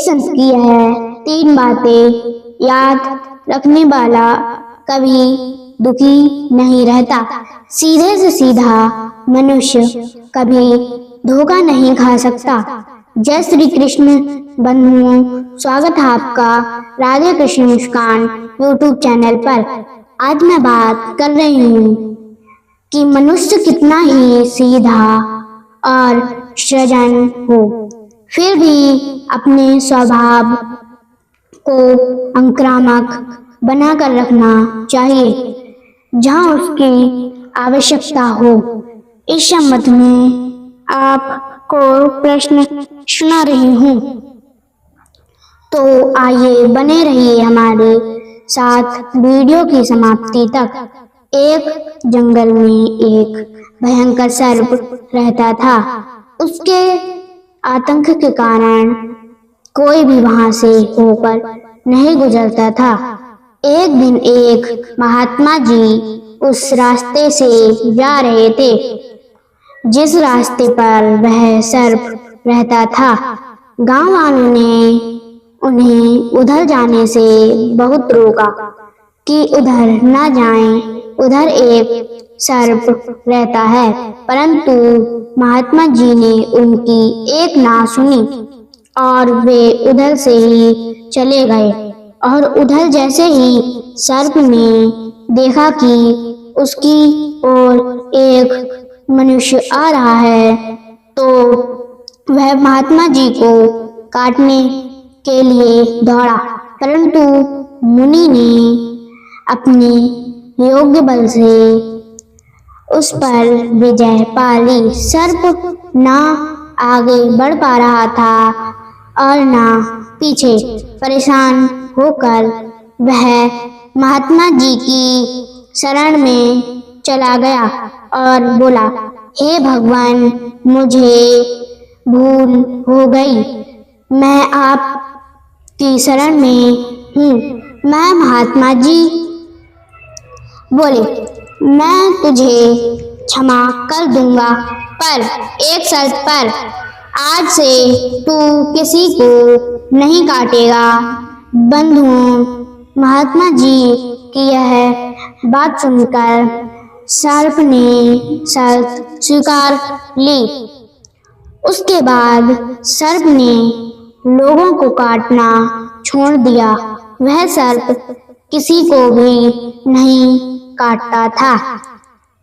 संत की है 3 बातें याद रखने वाला कभी दुखी नहीं रहता। सीधे से सीधा मनुष्य कभी धोखा नहीं खा सकता। जय श्री कृष्ण बंधुओं, स्वागत है आपका राधे कृष्ण मुस्कान यूट्यूब चैनल पर। आज मैं बात कर रही हूँ कि मनुष्य कितना ही सीधा और सज्जन हो, फिर भी अपने स्वभाव को आक्रामक बनाकर रखना चाहिए जहाँ उसकी आवश्यकता हो। इस संबंध में आपको प्रश्न सुना रही हूँ, तो आइए बने रहिए हमारे साथ वीडियो की समाप्ति तक। एक जंगल में एक भयंकर सर्प रहता था। उसके आतंक के कारण कोई भी वहां से होकर नहीं गुजरता था। एक दिन एक महात्मा जी उस रास्ते से जा रहे थे जिस रास्ते पर वह सर्प रहता था। गांव वालों ने उन्हें उधर जाने से बहुत रोका कि उधर न जाएं, उधर एक सर्प रहता है। परंतु महात्मा जी ने उनकी एक ना सुनी और वे उधर से ही चले गए। और उधर जैसे ही सर्प ने देखा कि उसकी ओर एक मनुष्य आ रहा है, तो वह महात्मा जी को काटने के लिए दौड़ा। परंतु मुनि ने अपने योग्य बल से उस पर विजय पा ली। सर्प ना आगे बढ़ पा रहा था और ना पीछे। परेशान होकर वह महात्मा जी की शरण में चला गया और बोला, हे भगवान, मुझे भूल हो गई, मैं आपकी शरण में हूँ। मैं महात्मा जी बोले, मैं तुझे क्षमा कर दूंगा, पर एक शर्त पर। आज से तू किसी को नहीं काटेगा। बंधुओं, महात्मा जी की यह बात सुनकर सर्प ने शर्त स्वीकार ली। उसके बाद सर्प ने लोगों को काटना छोड़ दिया। वह सर्प किसी को भी नहीं काटता था।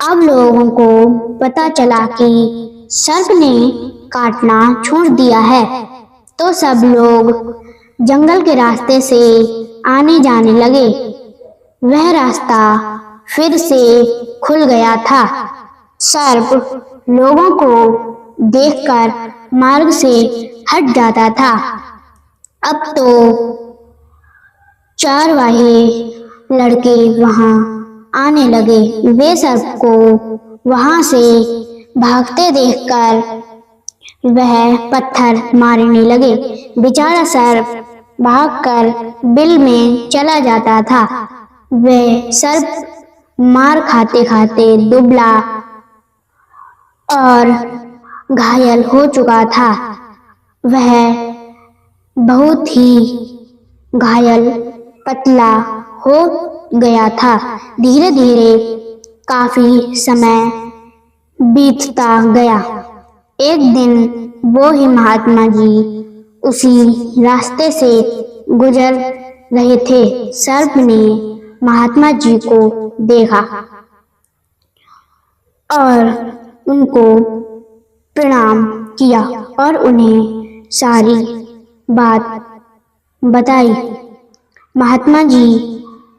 अब लोगों को पता चला कि सर्प ने काटना छोड़ दिया है, तो सब लोग जंगल के रास्ते से आने जाने लगे। वह रास्ता फिर से खुल गया था। सर्प लोगों को देखकर मार्ग से हट जाता था। अब तो चरवाहे लड़के वहां आने लगे। वे सर्प को वहां से भागते देखकर वह पत्थर मारने लगे। बेचारा सर्प भागकर बिल में चला जाता था। वह सर्प मार खाते खाते दुबला और घायल हो चुका था। वह बहुत ही घायल पतला हो गया था। धीरे धीरे काफी समय बीतता गया। एक दिन वो ही महात्मा जी उसी रास्ते से गुजर रहे थे। सर्प ने महात्मा जी को देखा और उनको प्रणाम किया और उन्हें सारी बात बताई। महात्मा जी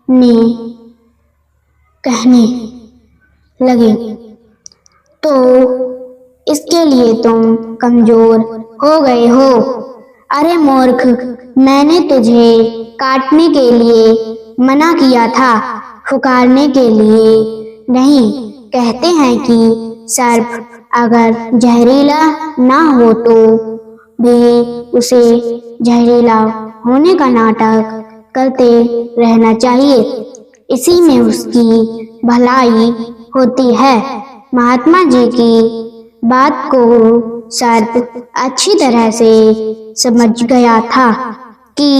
ने कहने लगे, तो इसके लिए तुम कमजोर हो गए हो। अरे मूर्ख, मैंने तुझे काटने के लिए मना किया था, फुकारने के लिए नहीं। कहते हैं कि सर्प अगर जहरीला ना हो तो भी उसे जहरीला होने का नाटक करते रहना चाहिए, इसी में उसकी भलाई होती है। महात्मा जी की बात को सर्प अच्छी तरह से समझ गया था कि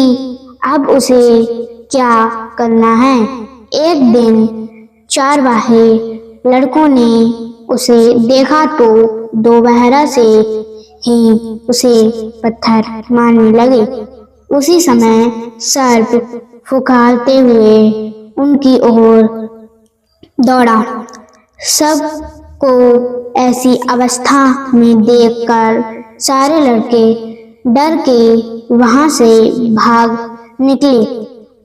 अब उसे क्या करना है। एक दिन चरवाहे लड़कों ने उसे देखा तो दोपहर से ही उसे पत्थर मारने लगे। उसी समय सर्प फुकारते हुए उनकी ओर दौड़ा। सबको ऐसी अवस्था में देखकर सारे लड़के डर के वहां से भाग निकले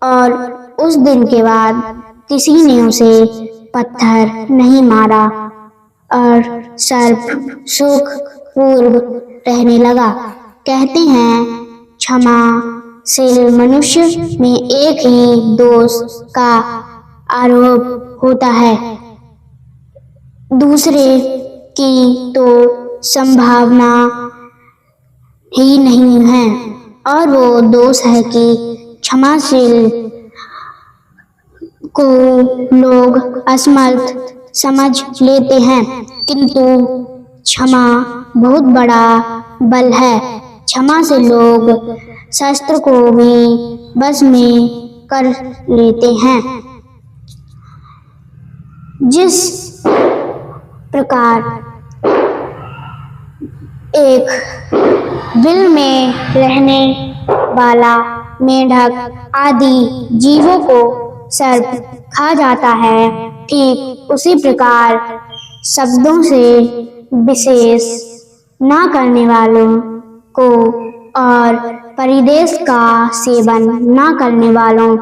और उस दिन के बाद किसी ने उसे पत्थर नहीं मारा और सर्प सुख पूर्व रहने लगा। कहते हैं क्षमाशील मनुष्य में एक ही दोष का आरोप होता है, दूसरे की तो संभावना ही नहीं है, और वो दोष है कि क्षमाशील को लोग असमर्थ समझ लेते हैं, किंतु क्षमा बहुत बड़ा बल है। क्षमा से लोग शस्त्र को भी बस में कर लेते हैं। जिस प्रकार एक बिल में रहने वाला मेंढक आदि जीवों को सर्प खा जाता है, ठीक उसी प्रकार शब्दों से विशेष ना करने वालों को और परिदेश का सेवन ना करने वालों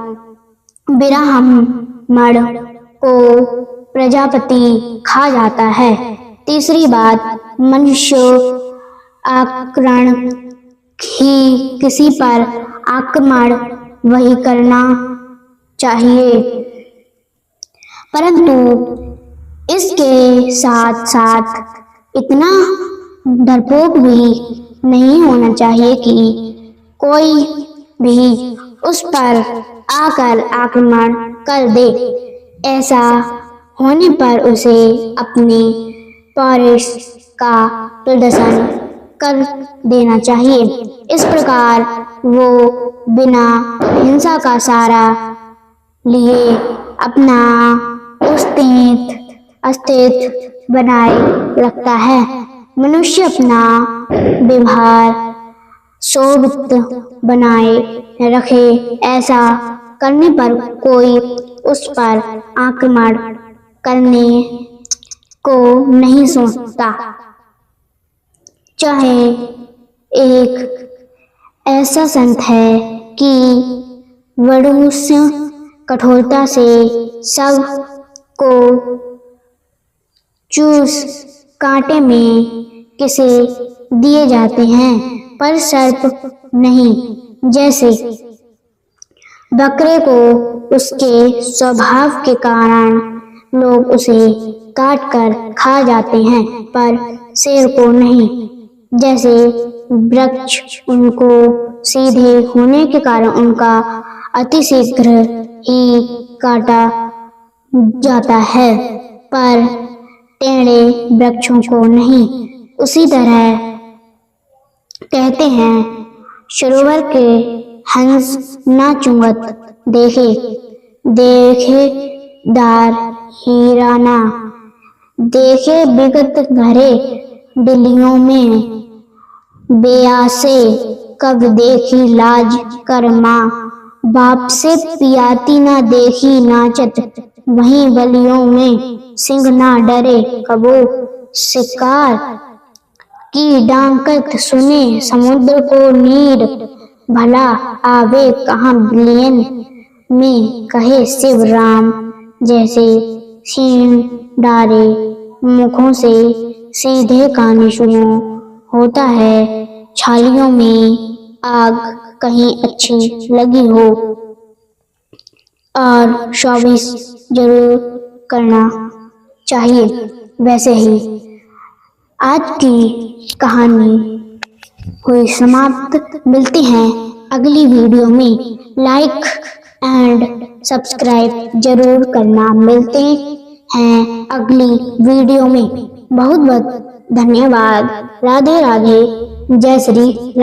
ब्राह्मण को प्रजापति खा जाता है। तीसरी बात, मनुष्य आक्रमण ही किसी पर आक्रमण वही करना चाहिए, परंतु इसके साथ साथ इतना डरपोक भी नहीं होना चाहिए कि कोई भी उस पर आकर आक्रमण कर दे। ऐसा होने पर उसे अपने पौरुष का प्रदर्शन कर देना चाहिए। इस प्रकार वो बिना हिंसा का सहारा लिए अपना अस्तित्व बनाए रखता है। मनुष्य अपना व्यवहार शोभित बनाए रखे, ऐसा करने पर कोई उस पर आक्रमण करने को नहीं सोचता। चाहे एक ऐसा संत है कि मनुष्य कठोरता से सब को चूस कांटे में किसे दिए जाते हैं, पर सर्प नहीं। जैसे बकरे को उसके स्वभाव के कारण लोग उसे काट कर खा जाते हैं, पर शेर को नहीं। जैसे वृक्ष उनको सीधे होने के कारण उनका अतिशीघ्र ही काटा जाता है, पर टेढ़े वृक्षों को नहीं। उसी तरह कहते हैं, सरोवर के हंस ना चुंगत देखे, देखे दार हीराना, देखे बिगत घरे डिलियों में, बेआसे कब देखी लाज कर माँ, बाप से पियाती ना देखी नाचत, वहीं बलियों में सिंह ना डरे कबो शिकार की डांकत सुने समुद्र को नीर, भला आवे कहाँ बिलियन में कहे शिव राम। जैसे सीन डारे मुखों से सीधे काने सुनो, होता है छालियों में आग कहीं अच्छी लगी हो, और 24 जरूर करना चाहिए। वैसे ही आज की कहानी हुई समाप्त। मिलते हैं अगली वीडियो में। लाइक एंड सब्सक्राइब जरूर करना। मिलते हैं अगली वीडियो में। बहुत बहुत धन्यवाद। राधे राधे। जय श्री